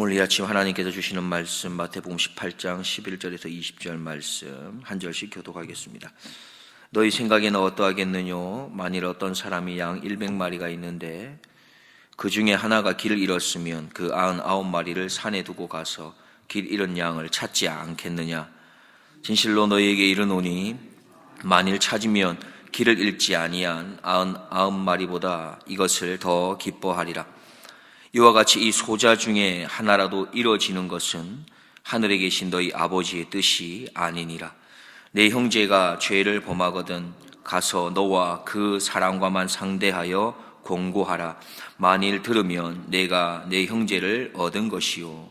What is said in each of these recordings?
오늘 이 아침 하나님께서 주시는 말씀 마태복음 18장 11절에서 20절 말씀 한 절씩 교독하겠습니다. 너희 생각에는 어떠하겠느뇨? 만일 어떤 사람이 양 100마리가 있는데 그 중에 하나가 길을 잃었으면 그 99마리를 산에 두고 가서 길 잃은 양을 찾지 않겠느냐? 진실로 너희에게 이르노니 만일 찾으면 길을 잃지 아니한 99마리보다 이것을 더 기뻐하리라. 이와 같이 이 소자 중에 하나라도 이루어지는 것은 하늘에 계신 너희 아버지의 뜻이 아니니라. 내 형제가 죄를 범하거든 가서 너와 그 사람과만 상대하여 공고하라. 만일 들으면 내가 내 형제를 얻은 것이요,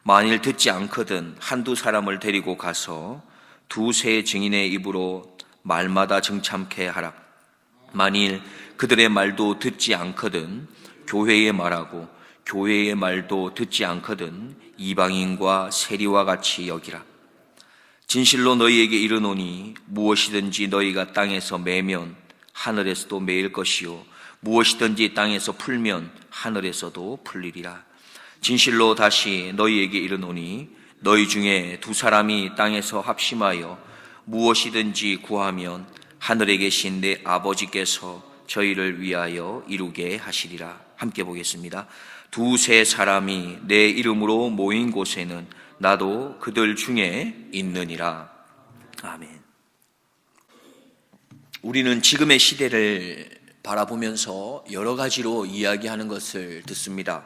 만일 듣지 않거든 한두 사람을 데리고 가서 두세 증인의 입으로 말마다 정참케 하라. 만일 그들의 말도 듣지 않거든 교회에 말하고 교회의 말도 듣지 않거든 이방인과 세리와 같이 여기라. 진실로 너희에게 이르노니 무엇이든지 너희가 땅에서 매면 하늘에서도 매일 것이요, 무엇이든지 땅에서 풀면 하늘에서도 풀리리라. 진실로 다시 너희에게 이르노니 너희 중에 두 사람이 땅에서 합심하여 무엇이든지 구하면 하늘에 계신 내 아버지께서 저희를 위하여 이루게 하시리라. 함께 보겠습니다. 두세 사람이 내 이름으로 모인 곳에는 나도 그들 중에 있느니라. 아멘. 우리는 지금의 시대를 바라보면서 여러 가지로 이야기하는 것을 듣습니다.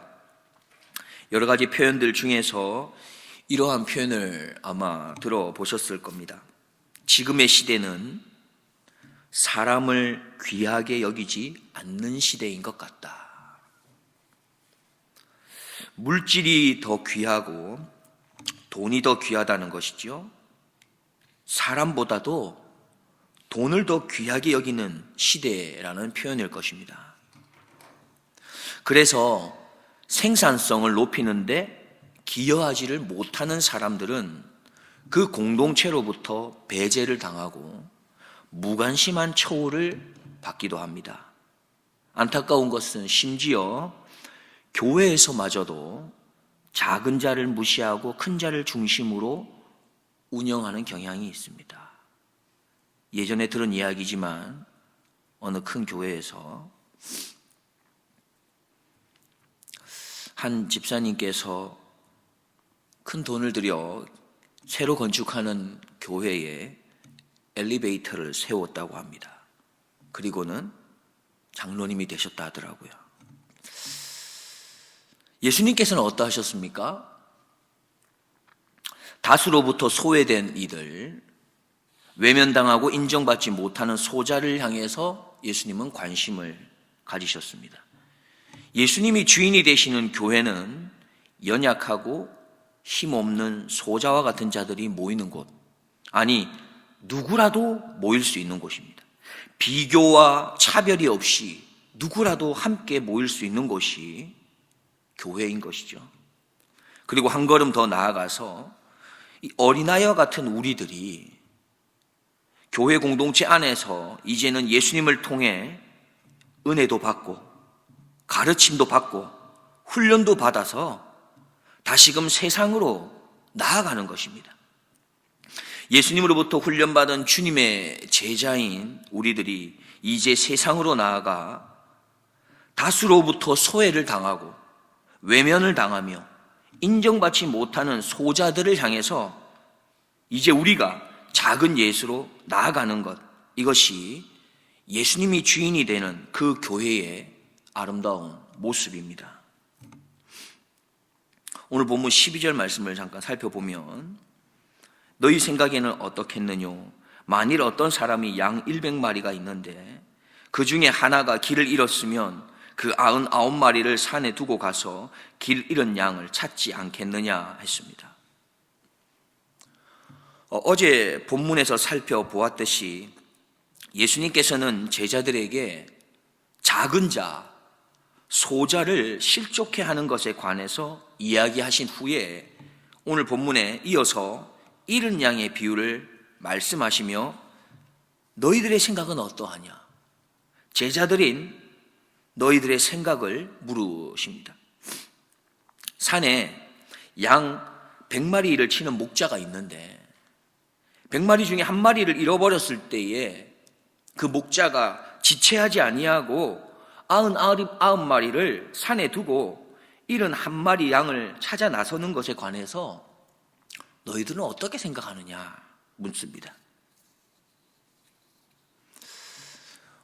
여러 가지 표현들 중에서 이러한 표현을 아마 들어보셨을 겁니다. 지금의 시대는 사람을 귀하게 여기지 않는 시대인 것 같다. 물질이 더 귀하고 돈이 더 귀하다는 것이죠. 사람보다도 돈을 더 귀하게 여기는 시대라는 표현일 것입니다. 그래서 생산성을 높이는데 기여하지를 못하는 사람들은 그 공동체로부터 배제를 당하고 무관심한 처우를 받기도 합니다. 안타까운 것은 심지어 교회에서마저도 작은 자를 무시하고 큰 자를 중심으로 운영하는 경향이 있습니다. 예전에 들은 이야기지만 어느 큰 교회에서 한 집사님께서 큰 돈을 들여 새로 건축하는 교회에 엘리베이터를 세웠다고 합니다. 그리고는 장로님이 되셨다 하더라고요. 예수님께서는 어떠하셨습니까? 다수로부터 소외된 이들, 외면당하고 인정받지 못하는 소자를 향해서 예수님은 관심을 가지셨습니다. 예수님이 주인이 되시는 교회는 연약하고 힘없는 소자와 같은 자들이 모이는 곳, 아니 누구라도 모일 수 있는 곳입니다. 비교와 차별이 없이 누구라도 함께 모일 수 있는 곳이 교회인 것이죠. 그리고 한 걸음 더 나아가서 이 어린아이와 같은 우리들이 교회 공동체 안에서 이제는 예수님을 통해 은혜도 받고 가르침도 받고 훈련도 받아서 다시금 세상으로 나아가는 것입니다. 예수님으로부터 훈련받은 주님의 제자인 우리들이 이제 세상으로 나아가 다수로부터 소외를 당하고 외면을 당하며 인정받지 못하는 소자들을 향해서 이제 우리가 작은 예수로 나아가는 것, 이것이 예수님이 주인이 되는 그 교회의 아름다운 모습입니다. 오늘 본문 12절 말씀을 잠깐 살펴보면 너희 생각에는 어떻겠느뇨? 만일 어떤 사람이 양 100마리가 있는데 그 중에 하나가 길을 잃었으면 그 99마리를 산에 두고 가서 길 잃은 양을 찾지 않겠느냐 했습니다. 어제 본문에서 살펴보았듯이 예수님께서는 제자들에게 작은 자, 소자를 실족해 하는 것에 관해서 이야기하신 후에 오늘 본문에 이어서 잃은 양의 비유를 말씀하시며 너희들의 생각은 어떠하냐? 제자들인 너희들의 생각을 물으십니다. 산에 양 100마리를 치는 목자가 있는데 100마리 중에 한 마리를 잃어버렸을 때에 그 목자가 지체하지 아니하고 99마리를 산에 두고 71마리 양을 찾아 나서는 것에 관해서 너희들은 어떻게 생각하느냐 묻습니다.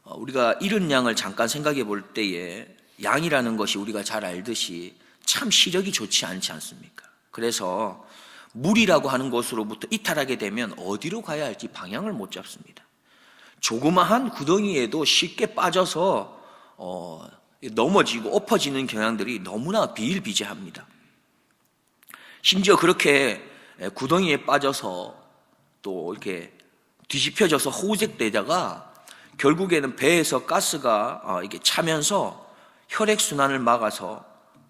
우리가 잃은 양을 잠깐 생각해 볼 때에 양이라는 것이 우리가 잘 알듯이 참 시력이 좋지 않지 않습니까? 그래서 물이라고 하는 곳으로부터 이탈하게 되면 어디로 가야 할지 방향을 못 잡습니다. 조그마한 구덩이에도 쉽게 빠져서 넘어지고 엎어지는 경향들이 너무나 비일비재합니다. 심지어 그렇게 구덩이에 빠져서 또 이렇게 뒤집혀져서 호우색되다가 결국에는 배에서 가스가 이렇게 차면서 혈액순환을 막아서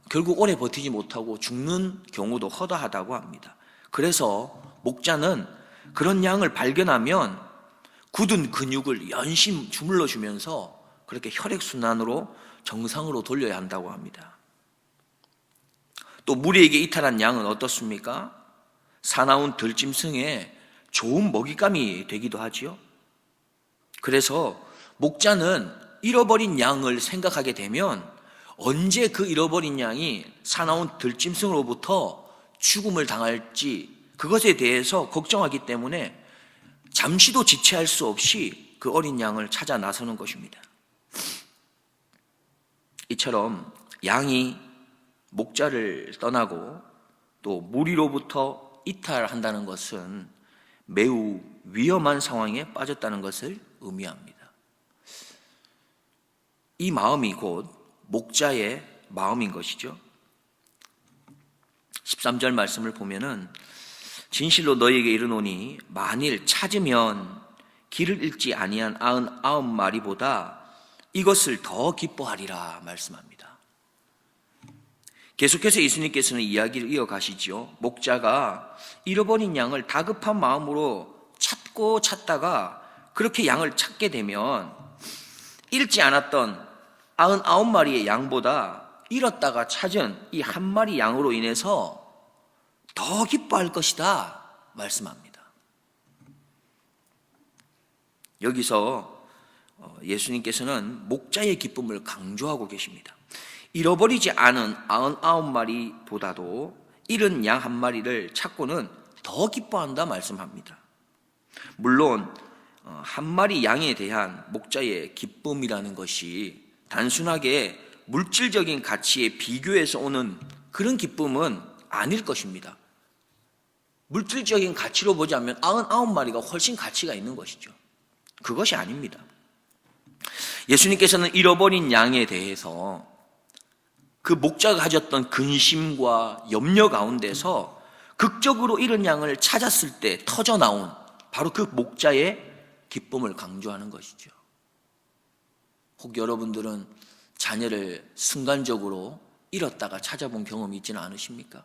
결국 오래 버티지 못하고 죽는 경우도 허다하다고 합니다. 그래서 목자는 그런 양을 발견하면 굳은 근육을 연신 주물러 주면서 그렇게 혈액순환으로 정상으로 돌려야 한다고 합니다. 또 무리에게 이탈한 양은 어떻습니까? 사나운 들짐승에 좋은 먹잇감이 되기도 하지요. 그래서 목자는 잃어버린 양을 생각하게 되면 언제 그 잃어버린 양이 사나운 들짐승으로부터 죽음을 당할지 그것에 대해서 걱정하기 때문에 잠시도 지체할 수 없이 그 어린 양을 찾아 나서는 것입니다. 이처럼 양이 목자를 떠나고 또 무리로부터 이탈한다는 것은 매우 위험한 상황에 빠졌다는 것을 의미합니다. 이 마음이 곧 목자의 마음인 것이죠. 13절 말씀을 보면은 진실로 너희에게 이르노니 만일 찾으면 길을 잃지 아니한 99마리보다 이것을 더 기뻐하리라 말씀합니다. 계속해서 예수님께서는 이야기를 이어가시죠. 목자가 잃어버린 양을 다급한 마음으로 찾고 찾다가 그렇게 양을 찾게 되면 잃지 않았던 99마리의 양보다 잃었다가 찾은 이 한 마리 양으로 인해서 더 기뻐할 것이다 말씀합니다. 여기서 예수님께서는 목자의 기쁨을 강조하고 계십니다. 잃어버리지 않은 99마리보다도 잃은 양 한 마리를 찾고는 더 기뻐한다 말씀합니다. 물론 한 마리 양에 대한 목자의 기쁨이라는 것이 단순하게 물질적인 가치에 비교해서 오는 그런 기쁨은 아닐 것입니다. 물질적인 가치로 보자면 99마리가 훨씬 가치가 있는 것이죠. 그것이 아닙니다. 예수님께서는 잃어버린 양에 대해서 그 목자가 가졌던 근심과 염려 가운데서 극적으로 잃은 양을 찾았을 때 터져나온 바로 그 목자의 기쁨을 강조하는 것이죠. 혹 여러분들은 자녀를 순간적으로 잃었다가 찾아본 경험이 있지는 않으십니까?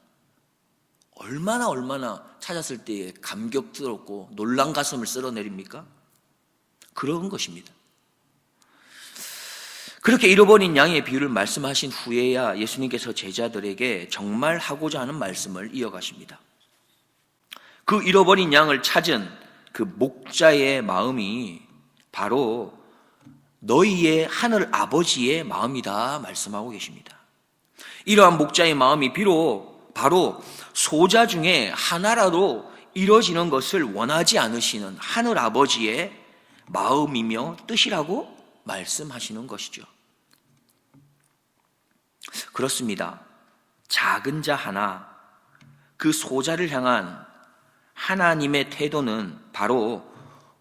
얼마나 찾았을 때에 감격스럽고 놀란 가슴을 쓸어내립니까? 그런 것입니다. 그렇게 잃어버린 양의 비유를 말씀하신 후에야 예수님께서 제자들에게 정말 하고자 하는 말씀을 이어가십니다. 그 잃어버린 양을 찾은 그 목자의 마음이 바로 너희의 하늘 아버지의 마음이다 말씀하고 계십니다. 이러한 목자의 마음이 비록 바로 소자 중에 하나라도 이루어지는 것을 원하지 않으시는 하늘 아버지의 마음이며 뜻이라고 말씀하시는 것이죠. 그렇습니다. 작은 자 하나, 그 소자를 향한 하나님의 태도는 바로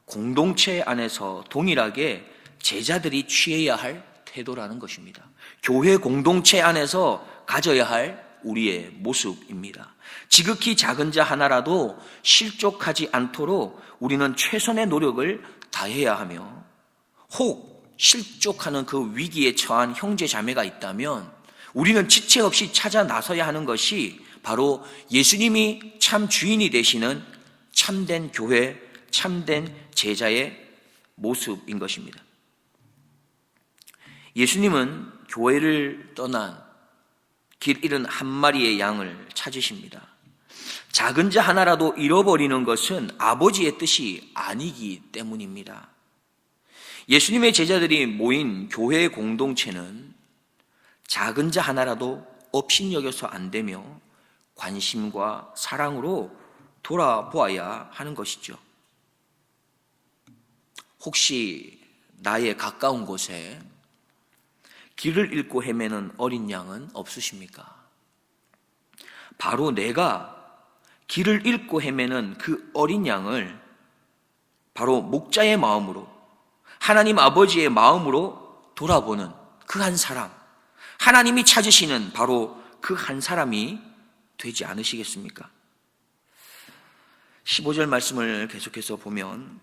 공동체 안에서 동일하게 제자들이 취해야 할 태도라는 것입니다. 교회 공동체 안에서 가져야 할 우리의 모습입니다. 지극히 작은 자 하나라도 실족하지 않도록 우리는 최선의 노력을 다해야 하며, 혹 실족하는 그 위기에 처한 형제 자매가 있다면 우리는 지체 없이 찾아 나서야 하는 것이 바로 예수님이 참 주인이 되시는 참된 교회, 참된 제자의 모습인 것입니다. 예수님은 교회를 떠난 길 잃은 한 마리의 양을 찾으십니다. 작은 자 하나라도 잃어버리는 것은 아버지의 뜻이 아니기 때문입니다. 예수님의 제자들이 모인 교회 공동체는 작은 자 하나라도 업신여겨서 안 되며 관심과 사랑으로 돌아보아야 하는 것이죠. 혹시 나의 가까운 곳에 길을 잃고 헤매는 어린 양은 없으십니까? 바로 내가 길을 잃고 헤매는 그 어린 양을 바로 목자의 마음으로, 하나님 아버지의 마음으로 돌아보는 그 한 사람, 하나님이 찾으시는 바로 그 한 사람이 되지 않으시겠습니까? 15절 말씀을 계속해서 보면,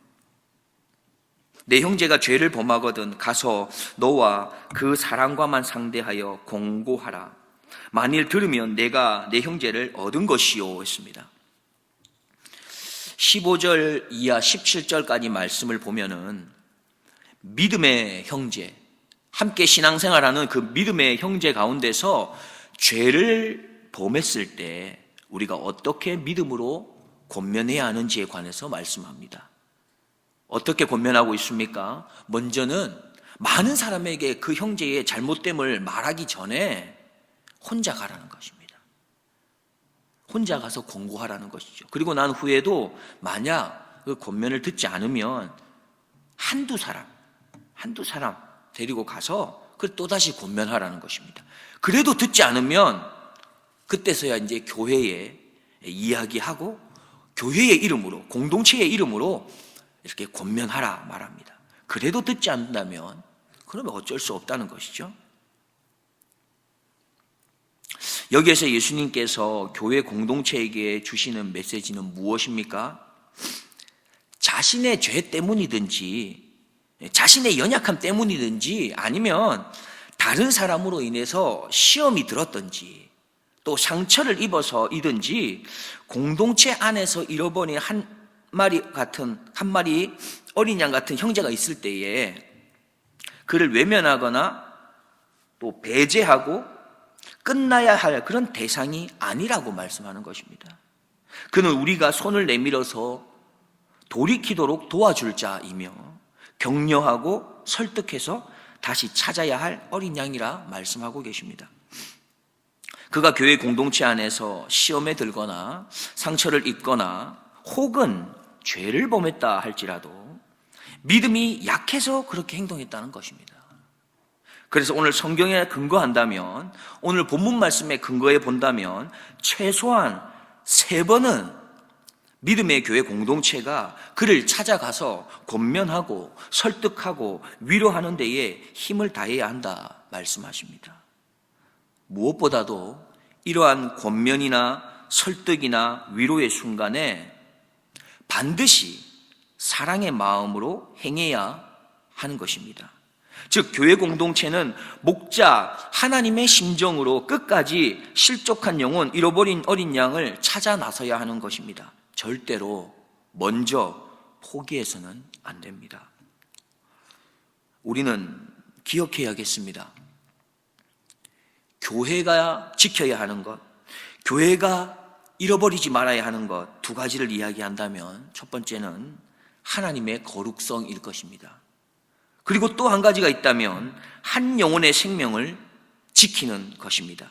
내 형제가 죄를 범하거든 가서 너와 그 사람과만 상대하여 공고하라. 만일 들으면 내가 내 형제를 얻은 것이요 했습니다. 15절 이하 17절까지 말씀을 보면은 믿음의 형제, 함께 신앙생활하는 그 믿음의 형제 가운데서 죄를 범했을 때 우리가 어떻게 믿음으로 권면해야 하는지에 관해서 말씀합니다. 어떻게 권면하고 있습니까? 먼저는 많은 사람에게 그 형제의 잘못됨을 말하기 전에 혼자 가라는 것입니다. 혼자 가서 권고하라는 것이죠. 그리고 난 후에도 만약 그 권면을 듣지 않으면 한두 사람 데리고 가서 그걸 또다시 권면하라는 것입니다. 그래도 듣지 않으면 그때서야 이제 교회에 이야기하고 교회의 이름으로, 공동체의 이름으로 이렇게 권면하라 말합니다. 그래도 듣지 않는다면 그러면 어쩔 수 없다는 것이죠. 여기에서 예수님께서 교회 공동체에게 주시는 메시지는 무엇입니까? 자신의 죄 때문이든지 자신의 연약함 때문이든지 아니면 다른 사람으로 인해서 시험이 들었든지 또 상처를 입어서이든지 공동체 안에서 잃어버린 한 마리 어린 양 같은 형제가 있을 때에 그를 외면하거나 또 배제하고 끝나야 할 그런 대상이 아니라고 말씀하는 것입니다. 그는 우리가 손을 내밀어서 돌이키도록 도와줄 자이며 격려하고 설득해서 다시 찾아야 할 어린 양이라 말씀하고 계십니다. 그가 교회 공동체 안에서 시험에 들거나 상처를 입거나 혹은 죄를 범했다 할지라도 믿음이 약해서 그렇게 행동했다는 것입니다. 그래서 오늘 성경에 근거한다면, 오늘 본문 말씀에 근거해 본다면 최소한 3번은 믿음의 교회 공동체가 그를 찾아가서 권면하고 설득하고 위로하는 데에 힘을 다해야 한다 말씀하십니다. 무엇보다도 이러한 권면이나 설득이나 위로의 순간에 반드시 사랑의 마음으로 행해야 하는 것입니다. 즉 교회 공동체는 목자 하나님의 심정으로 끝까지 실족한 영혼, 잃어버린 어린 양을 찾아 나서야 하는 것입니다. 절대로 먼저 포기해서는 안 됩니다. 우리는 기억해야겠습니다. 교회가 지켜야 하는 것, 교회가 잃어버리지 말아야 하는 것 2가지를 이야기한다면 첫 번째는 하나님의 거룩성일 것입니다. 그리고 또 한 가지가 있다면 한 영혼의 생명을 지키는 것입니다.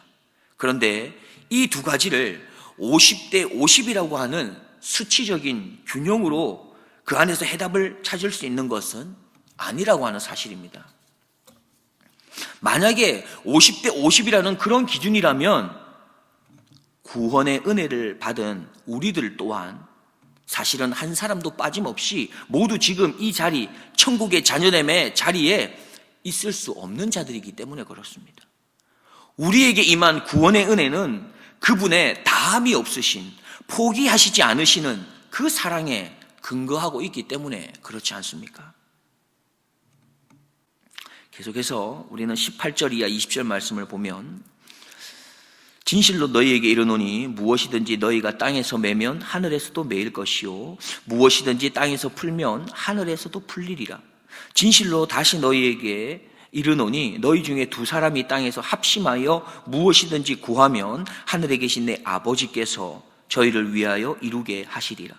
그런데 이 2가지를 50대 50이라고 하는 수치적인 균형으로 그 안에서 해답을 찾을 수 있는 것은 아니라고 하는 사실입니다. 만약에 50대 50이라는 그런 기준이라면 구원의 은혜를 받은 우리들 또한 사실은 한 사람도 빠짐없이 모두 지금 이 자리, 천국의 자녀됨의 자리에 있을 수 없는 자들이기 때문에 그렇습니다. 우리에게 임한 구원의 은혜는 그분의 다함이 없으신, 포기하시지 않으시는 그 사랑에 근거하고 있기 때문에 그렇지 않습니까? 계속해서 우리는 18절 이하 20절 말씀을 보면 진실로 너희에게 이르노니 무엇이든지 너희가 땅에서 매면 하늘에서도 매일 것이요 무엇이든지 땅에서 풀면 하늘에서도 풀리리라. 진실로 다시 너희에게 이르노니 너희 중에 두 사람이 땅에서 합심하여 무엇이든지 구하면 하늘에 계신 내 아버지께서 저희를 위하여 이루게 하시리라.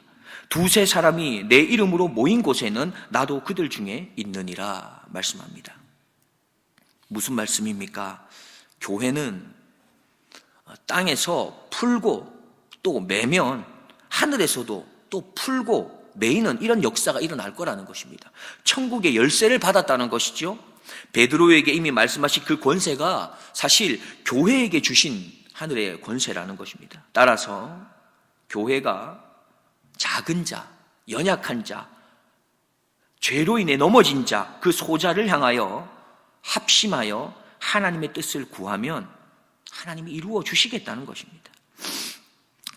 두세 사람이 내 이름으로 모인 곳에는 나도 그들 중에 있느니라 말씀합니다. 무슨 말씀입니까? 교회는 땅에서 풀고 또 매면 하늘에서도 또 풀고 매이는 이런 역사가 일어날 거라는 것입니다. 천국의 열쇠를 받았다는 것이죠. 베드로에게 이미 말씀하신 그 권세가 사실 교회에게 주신 하늘의 권세라는 것입니다. 따라서 교회가 작은 자, 연약한 자, 죄로 인해 넘어진 자, 그 소자를 향하여 합심하여 하나님의 뜻을 구하면 하나님이 이루어 주시겠다는 것입니다.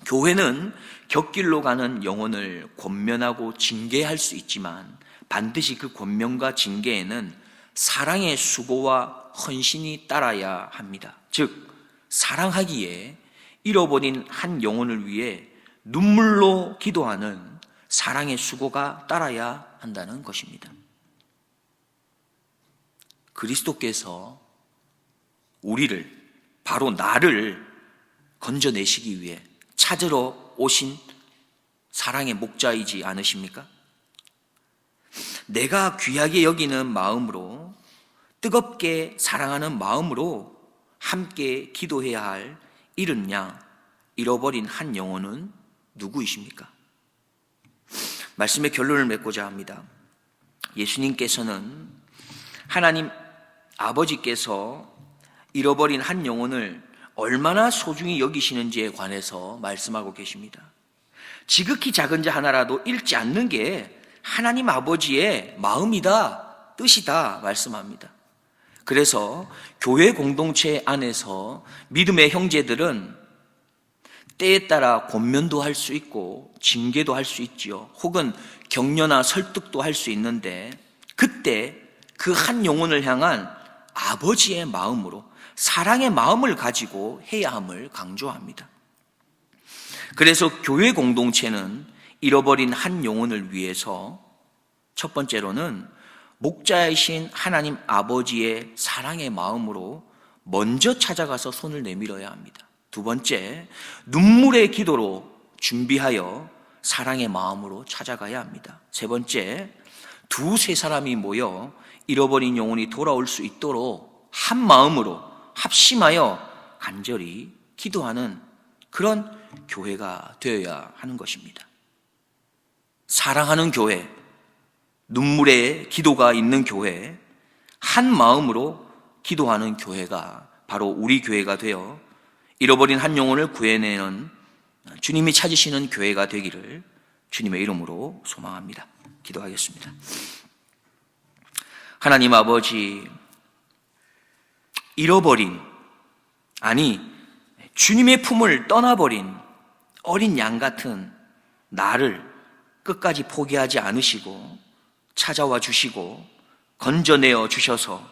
교회는 곁길로 가는 영혼을 권면하고 징계할 수 있지만 반드시 그 권면과 징계에는 사랑의 수고와 헌신이 따라야 합니다. 즉 사랑하기에 잃어버린 한 영혼을 위해 눈물로 기도하는 사랑의 수고가 따라야 한다는 것입니다. 그리스도께서 우리를, 바로 나를 건져내시기 위해 찾으러 오신 사랑의 목자이지 않으십니까? 내가 귀하게 여기는 마음으로, 뜨겁게 사랑하는 마음으로 함께 기도해야 할 이른 양, 잃어버린 한 영혼은 누구이십니까? 말씀의 결론을 맺고자 합니다. 예수님께서는 하나님 아버지께서 잃어버린 한 영혼을 얼마나 소중히 여기시는지에 관해서 말씀하고 계십니다. 지극히 작은 자 하나라도 잃지 않는 게 하나님 아버지의 마음이다, 뜻이다 말씀합니다. 그래서 교회 공동체 안에서 믿음의 형제들은 때에 따라 권면도 할 수 있고 징계도 할 수 있지요. 혹은 격려나 설득도 할 수 있는데 그때 그 한 영혼을 향한 아버지의 마음으로, 사랑의 마음을 가지고 해야 함을 강조합니다. 그래서 교회 공동체는 잃어버린 한 영혼을 위해서 첫 번째로는 목자이신 하나님 아버지의 사랑의 마음으로 먼저 찾아가서 손을 내밀어야 합니다. 두 번째, 눈물의 기도로 준비하여 사랑의 마음으로 찾아가야 합니다. 세 번째, 두세 사람이 모여 잃어버린 영혼이 돌아올 수 있도록 한 마음으로 합심하여 간절히 기도하는 그런 교회가 되어야 하는 것입니다. 사랑하는 교회, 눈물의 기도가 있는 교회, 한 마음으로 기도하는 교회가 바로 우리 교회가 되어 잃어버린 한 영혼을 구해내는 주님이 찾으시는 교회가 되기를 주님의 이름으로 소망합니다. 기도하겠습니다. 하나님 아버지, 잃어버린, 아니 주님의 품을 떠나버린 어린 양 같은 나를 끝까지 포기하지 않으시고 찾아와 주시고 건져내어 주셔서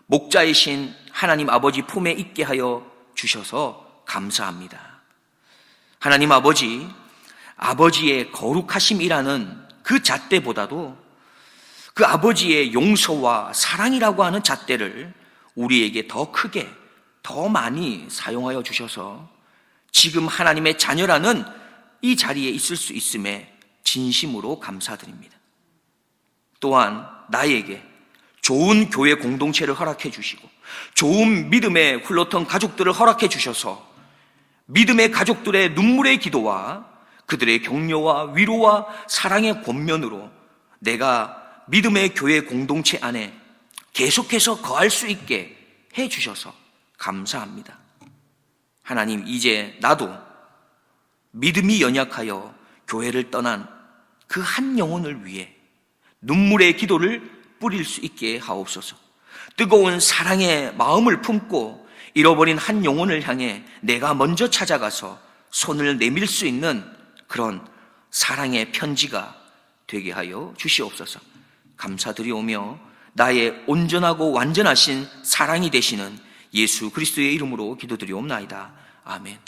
목자이신 하나님 아버지 품에 있게 하여 주셔서 감사합니다. 하나님 아버지, 아버지의 거룩하심이라는 그 잣대보다도 그 아버지의 용서와 사랑이라고 하는 잣대를 우리에게 더 크게, 더 많이 사용하여 주셔서 지금 하나님의 자녀라는 이 자리에 있을 수 있음에 진심으로 감사드립니다. 또한 나에게 좋은 교회 공동체를 허락해 주시고 좋은 믿음의 훌러턴 가족들을 허락해 주셔서 믿음의 가족들의 눈물의 기도와 그들의 격려와 위로와 사랑의 권면으로 내가 믿음의 교회 공동체 안에 계속해서 거할 수 있게 해 주셔서 감사합니다. 하나님, 이제 나도 믿음이 연약하여 교회를 떠난 그 한 영혼을 위해 눈물의 기도를 뿌릴 수 있게 하옵소서. 뜨거운 사랑의 마음을 품고 잃어버린 한 영혼을 향해 내가 먼저 찾아가서 손을 내밀 수 있는 그런 사랑의 편지가 되게 하여 주시옵소서. 감사드리오며 나의 온전하고 완전하신 사랑이 되시는 예수 그리스도의 이름으로 기도드리옵나이다. 아멘.